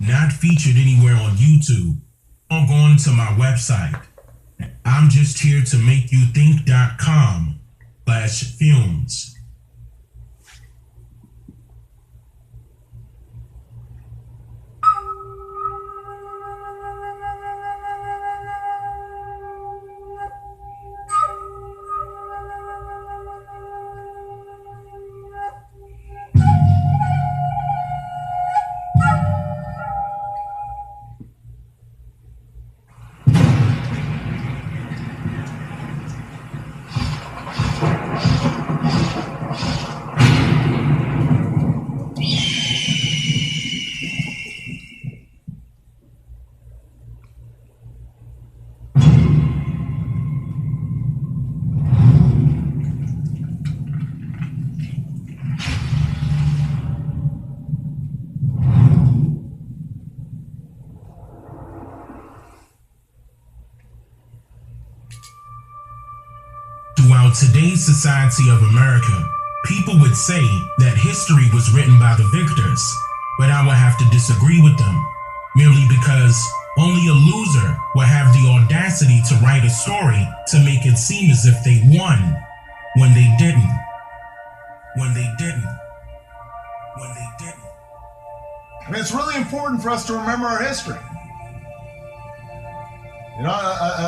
not featured anywhere on YouTube, or going to my website. I'm just here to make you think.com/fumes. Throughout today's society of America, people would say that history was written by the victors, but I would have to disagree with them, merely because only a loser will have the audacity to write a story to make it seem as if they won, when they didn't. I mean, it's really important for us to remember our history. You know,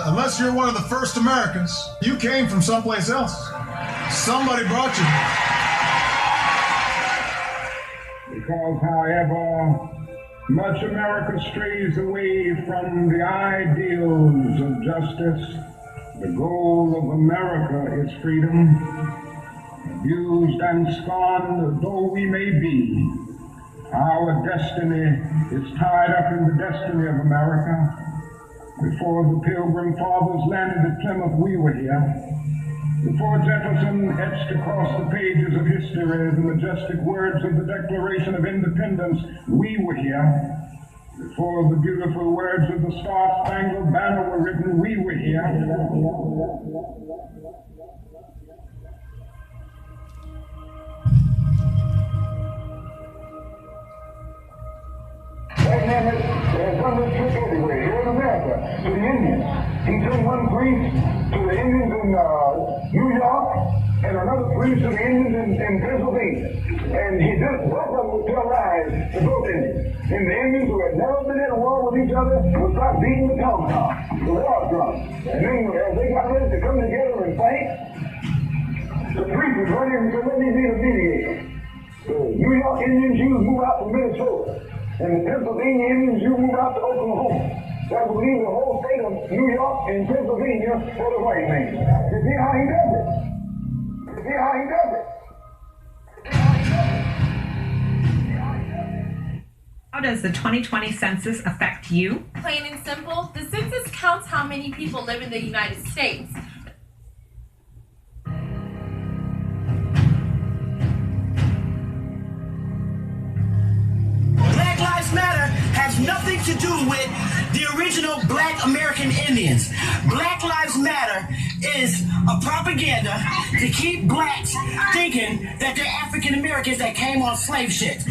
unless you're one of the first Americans, you came from someplace else. Somebody brought you. Because however much America strays away from the ideals of justice, the goal of America is freedom. Abused and scorned though we may be, our destiny is tied up in the destiny of America. Before the Pilgrim Fathers landed at Plymouth, we were here. Before Jefferson etched across the pages of history the majestic words of the Declaration of Independence, we were here. Before the beautiful words of the Star-Spangled Banner were written, we were here. That man has done this trick everywhere, here in America, to the Indians. He took one priest to the Indians in New York, and another priest to the Indians in Pennsylvania. And he did, both of them would tell lies to both Indians. And the Indians who had never been in a war with each other would start beating the tom-tom, the war drum. And then as they got ready to come together and fight, the priest was running and said, let me be the mediator. The New York Indians, you move out to Minnesota. And the Pennsylvania Indians, you move out to Oklahoma. That would leave the whole state of New York and Pennsylvania for the white man. You see how he does it? You see how he does it? How does the 2020 census affect you? Plain and simple, the census counts how many people live in the United States. Black Lives Matter has nothing to do with the original Black American Indians. Black Lives Matter is a propaganda to keep blacks thinking that they're African Americans that came on slave shit.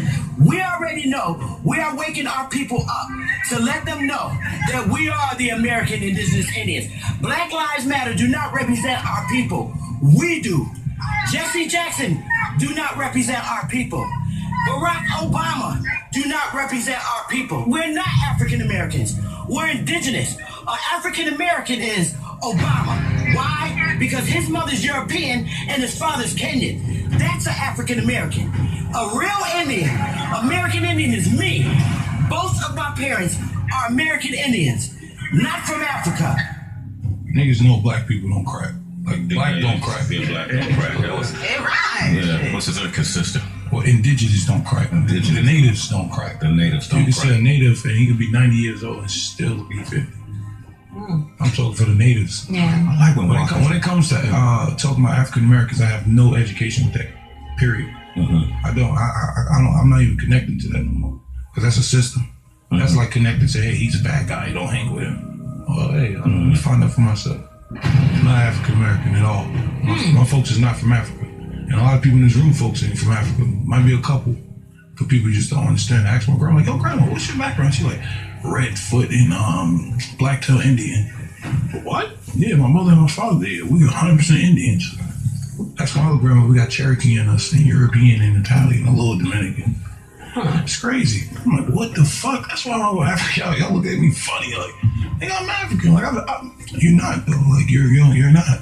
We already know we are waking our people up to let them know that we are the American Indigenous Indians. Black Lives Matter do not represent our people. We do. Jesse Jackson do not represent our people. Barack Obama do not represent our people. We're not African Americans. We're indigenous. An African American is Obama. Why? Because his mother's European and his father's Kenyan. That's an African American. A real Indian, American Indian is me. Both of my parents are American Indians, not from Africa. Niggas know black people don't crack. Like black don't crack. Yeah, black don't crack. That was Right. yeah. What's inconsistent? Well, indigenous don't crack. The natives don't crack. The natives don't crack. You crack. can say a native and he could be 90 years old and still be 50. I'm talking for the natives. Yeah. I like when it comes to talking about African Americans, I have no education with that. Period. I don't. I'm not even connecting to that no more because that's a system. That's like connecting to, hey, he's a bad guy. Don't hang with him. Oh, hey, I'm gonna find out for myself. I'm not African American at all. My folks is not from Africa, and a lot of people in this room, folks ain't from Africa. Might be a couple, For people who just don't understand. I asked my grandma, like, yo, grandma, what's your background? She's like, Redfoot and Blacktail Indian. What? Yeah, my mother and my father did. We 100% Indians. That's my other grandma. We got Cherokee in us, and European and Italian, a little Dominican. It's crazy. I'm like, what the fuck? That's why I'm African. Y'all look at me funny. Like, hey, I'm African. Like, you're not, though. Like, you're not.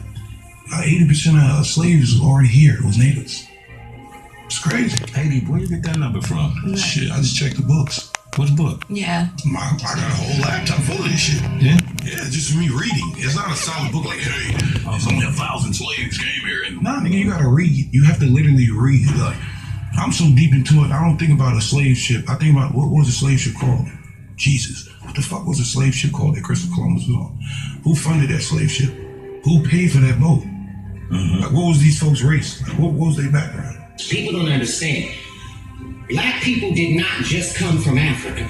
80% of slaves was already here. It was natives. It's crazy. Haiti, where you get that number from? Shit, I just checked the books. Which book? Yeah. I got a whole laptop full of this shit. Yeah? Yeah, just me reading. It's not a solid book like, hey, there's only 1,000 slaves came here. And nah, nigga, you gotta read. You have to literally read. Like, I'm so deep into it, I don't think about a slave ship. I think about, what was a slave ship called? Jesus. What the fuck was a slave ship called that Christopher Columbus was on? Who funded that slave ship? Who paid for that boat? Mm-hmm. Like, what was these folks' race? Like, what was their background? People don't understand. Black people did not just come from Africa.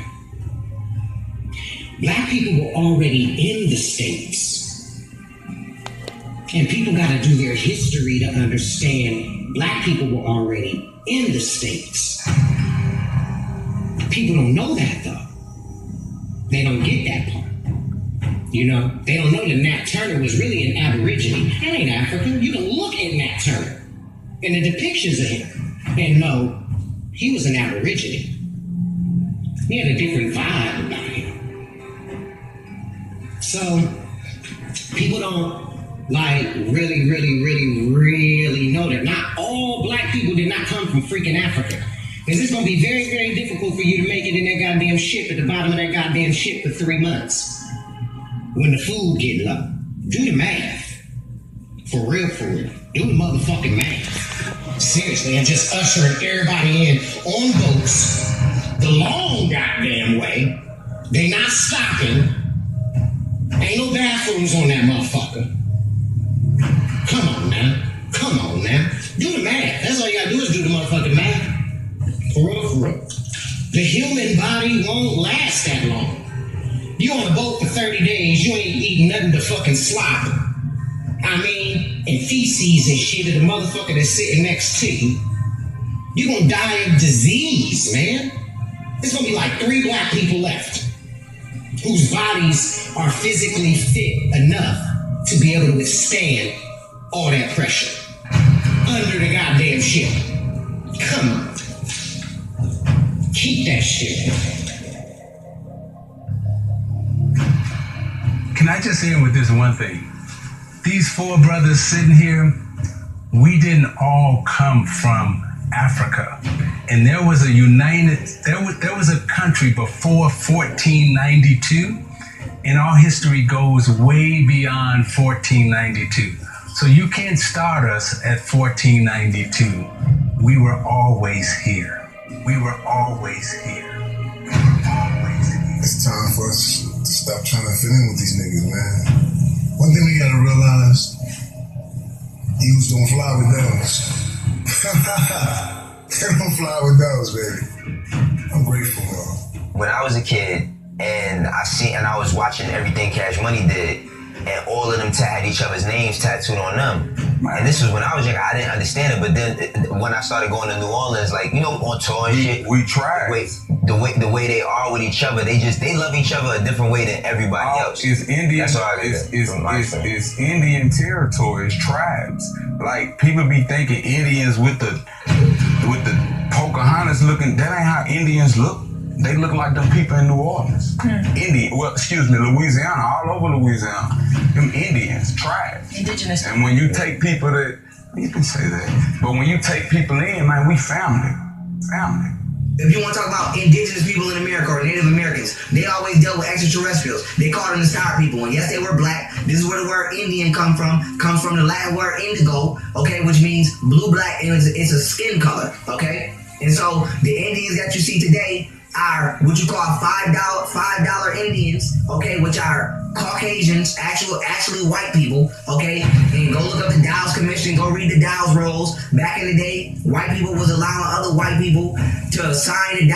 Black people were already in the States. And people got to do their history to understand black people were already in the States. People don't know that, though. They don't get that part. You know, they don't know that Nat Turner was really an Aborigine. That ain't African. You can look at Nat Turner and the depictions of him and know he was an Aborigine. He had a different vibe about him. So, people don't, like, really know that not all black people did not come from freaking Africa. Because it's going to be very, very difficult for you to make it in that goddamn ship at the bottom of that goddamn ship for 3 months. When the food get low. Do the math. For real. Do the motherfucking math. Seriously, and just ushering everybody in on boats the long goddamn way. They not stopping. Ain't no bathrooms on that motherfucker. Come on now. Do the math. That's all you gotta do is do the motherfucking math. For real. The human body won't last that long. You on a boat for 30 days, you ain't eating nothing but fucking slop. I mean, and feces and shit of the motherfucker that's sitting next to you. You gonna die of disease, man. There's gonna be like 3 black people left whose bodies are physically fit enough to be able to withstand all that pressure under the goddamn ship. Come on. Keep that shit. Can I just end with this one thing? These 4 brothers sitting here, we didn't all come from Africa. And there was there was a country before 1492, and our history goes way beyond 1492. So you can't start us at 1492. We were always here. It's time for us to stop trying to fit in with these niggas, man. One thing we gotta realize, eagles don't fly with doves. They don't fly with doves, baby. I'm grateful, man. When I was a kid and I was watching everything Cash Money did, and all of them had each other's names tattooed on them. And this was when I was young. I didn't understand it, but then when I started going to New Orleans, like, you know, on tour and shit. We tried. The way they are with each other, they love each other a different way than everybody else. It's Indian. It's Indian territory. It's tribes. Like, people be thinking Indians with the Pocahontas looking. That ain't how Indians look. They look like them people in New Orleans. Louisiana, all over Louisiana. Them Indians, tribes. Indigenous. And when you take people that, you can say that, but when you take people in, man, we family. If you want to talk about indigenous people in America or Native Americans, they always dealt with extraterrestrials. They called them the star people. And yes, they were black. This is where the word Indian comes from the Latin word indigo, okay, which means blue-black, and it's a skin color, okay? And so the Indians that you see today are what you call $5 Indians, okay, which are Caucasians, actually white people, okay? And go look up the Dow's Commission, go read the Dow's rolls. Back in the day, white people was allowing other white people to sign the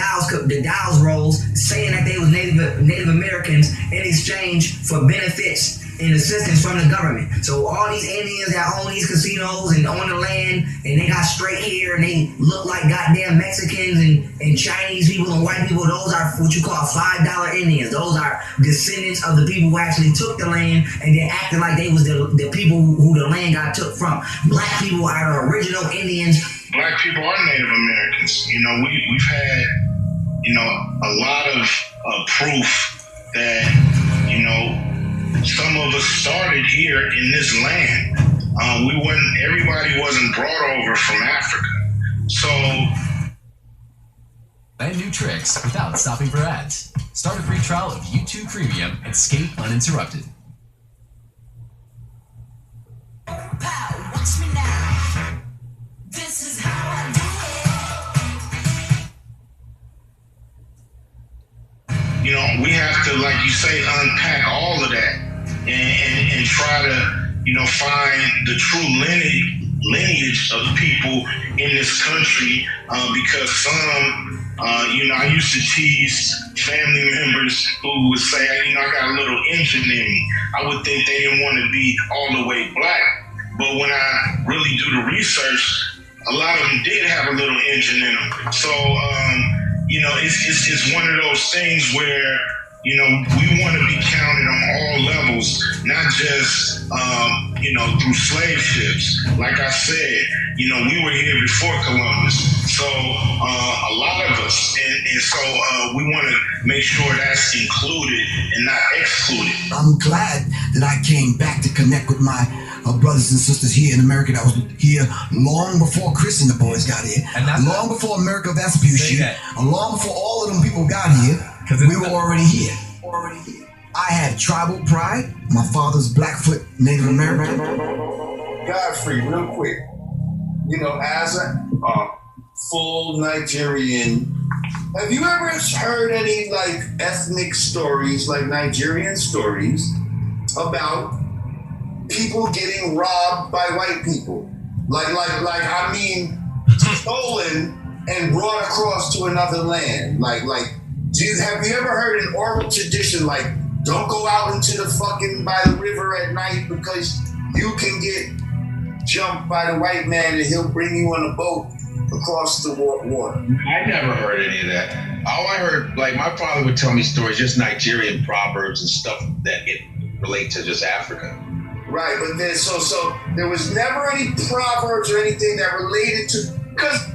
Dow's rolls, saying that they was Native Americans in exchange for benefits and assistance from the government. So all these Indians that own these casinos and own the land, and they got straight hair, and they look like goddamn Mexicans and Chinese people and white people, those are what you call $5 Indians. Those are descendants of the people who actually took the land and then acted like they was the people who the land got took from. Black people are the original Indians. Black people are Native Americans. You know, we've had, you know, a lot of proof that, you know, some of us started here in this land. Everybody wasn't brought over from Africa. So. And new tricks without stopping for ads. Start a free trial of YouTube Premium and skate uninterrupted. Watch me now. This is how I do it. You know, we have to, like you say, unpack all of that and try to, you know, find the true lineage of people in this country, because some, you know, I used to tease family members who would say, you know, I got a little Indian in me. I would think they didn't want to be all the way black. But when I really do the research, a lot of them did have a little Indian in them. So, you know, it's one of those things where, you know, we want to be counted on all levels, not just, you know, through slave ships. Like I said, you know, we were here before Columbus. So a lot of us, and so we want to make sure that's included and not excluded. I'm glad that I came back to connect with my brothers and sisters here in America that was here long before Chris and the boys got here, long before America Vespucci, long before all of them people got here. We were already here. I had tribal pride. My father's Blackfoot Native American. Godfrey, real quick. You know, as a full Nigerian, have you ever heard any like ethnic stories, like Nigerian stories, about people getting robbed by white people? Like I mean, stolen and brought across to another land. Have you ever heard an oral tradition like, don't go out into the fucking by the river at night because you can get jumped by the white man and he'll bring you on a boat across the water? I never heard any of that. All I heard, like my father would tell me stories, just Nigerian proverbs and stuff that relate to just Africa. Right, but then so there was never any proverbs or anything that related to, because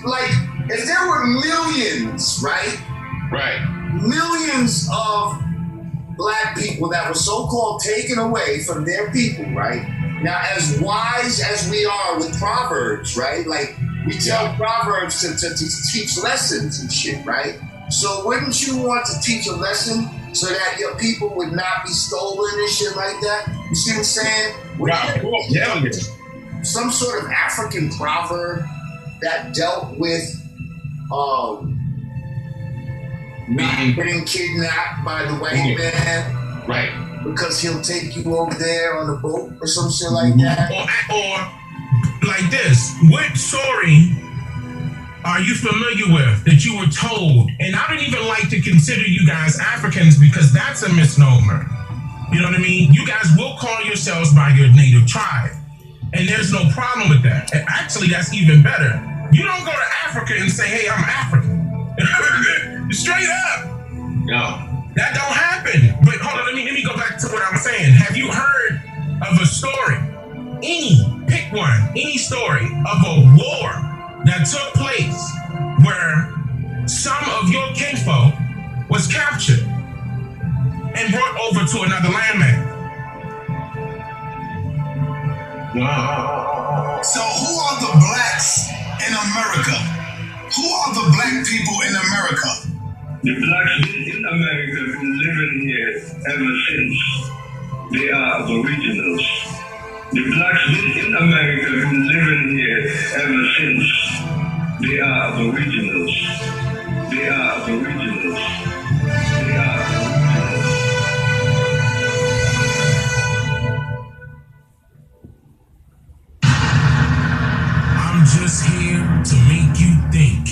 like if there were millions, right, millions of black people that were so-called taken away from their people, right? Now, as wise as we are with proverbs, right? Like we tell proverbs to teach lessons and shit, right? So wouldn't you want to teach a lesson so that your people would not be stolen and shit like that? You see what I'm saying? Some sort of African proverb that dealt with not getting kidnapped by the white man, right? Because he'll take you over there on a boat or some shit like that. Or like this, what story are you familiar with that you were told? And I don't even like to consider you guys Africans because that's a misnomer. You know what I mean? You guys will call yourselves by your native tribe. And there's no problem with that. And actually, that's even better. You don't go to Africa and say, hey, I'm African. Straight up. No. That don't happen. But hold on, let me go back to what I'm saying. Have you heard of a story? Pick one, any story of a war that took place where some of your kinfolk was captured and brought over to another landmass? So who are the blacks in America? Who are the black people in America? The blacks in America have been living here ever since. They are aboriginals. The blacks in America have been living here ever since. They are aboriginals. They are aboriginals. They are aboriginals. I'm just here to make you think.